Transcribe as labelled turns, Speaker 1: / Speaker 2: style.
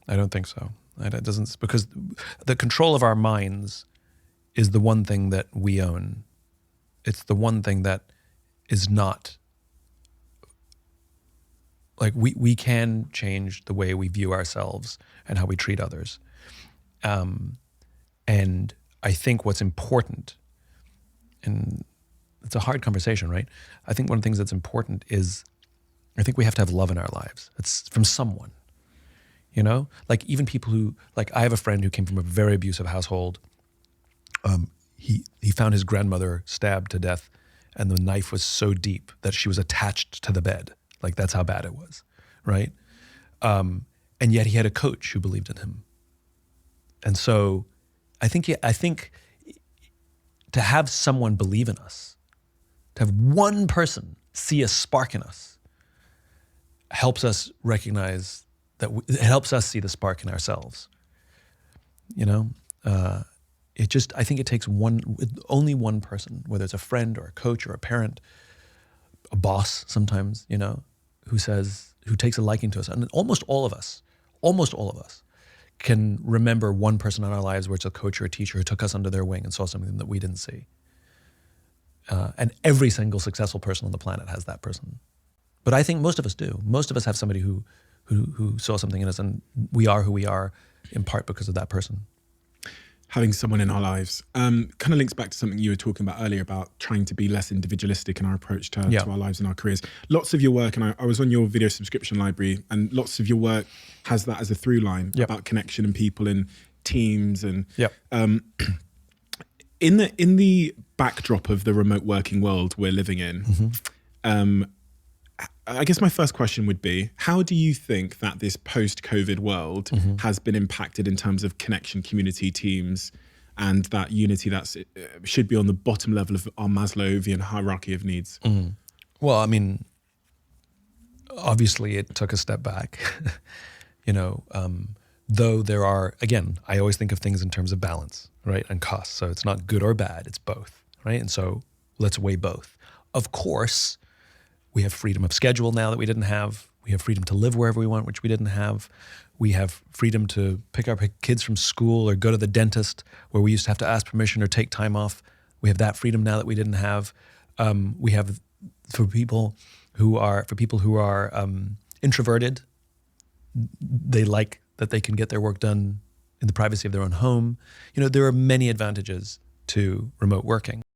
Speaker 1: I don't think so. It doesn't, because the control of our minds is the one thing that we own. It's the one thing that is not, like, we can change the way we view ourselves and how we treat others. And I think what's important, and it's a hard conversation, right? I think one of the things that's important is, I think we have to have love in our lives. It's from someone, you know? Like, even people who, like, I have a friend who came from a very abusive household. He found his grandmother stabbed to death, and the knife was so deep that she was attached to the bed. Like, that's how bad it was, right? And yet he had a coach who believed in him. And so I think to have someone believe in us, to have one person see a spark in us, helps us recognize that it helps us see the spark in ourselves. You know, I think it takes only one person, whether it's a friend or a coach or a parent, a boss sometimes, you know, who takes a liking to us. And almost all of us can remember one person in our lives where it's a coach or a teacher who took us under their wing and saw something that we didn't see. And every single successful person on the planet has that person. But I think most of us do. Most of us have somebody who saw something in us, and we are who we are in part because of that person.
Speaker 2: Having someone in our lives kind of links back to something you were talking about earlier about trying to be less individualistic in our approach to our lives and our careers. Lots of your work, and I was on your video subscription library, and lots of your work has that as a through line about connection and people and teams. And in the backdrop of the remote working world we're living in, I guess my first question would be, how do you think that this post-COVID world has been impacted in terms of connection, community, teams, and that unity that should be on the bottom level of our Maslowian hierarchy of needs?
Speaker 1: Well, I mean, obviously it took a step back, you know, though there are, again, I always think of things in terms of balance, right, and cost. So it's not good or bad, it's both, right? And so let's weigh both. Of course, we have freedom of schedule now that we didn't have. We have freedom to live wherever we want, which we didn't have. We have freedom to pick our kids from school or go to the dentist, where we used to have to ask permission or take time off. We have that freedom now that we didn't have. We have, for people who are introverted, they like that they can get their work done in the privacy of their own home. You know, there are many advantages to remote working.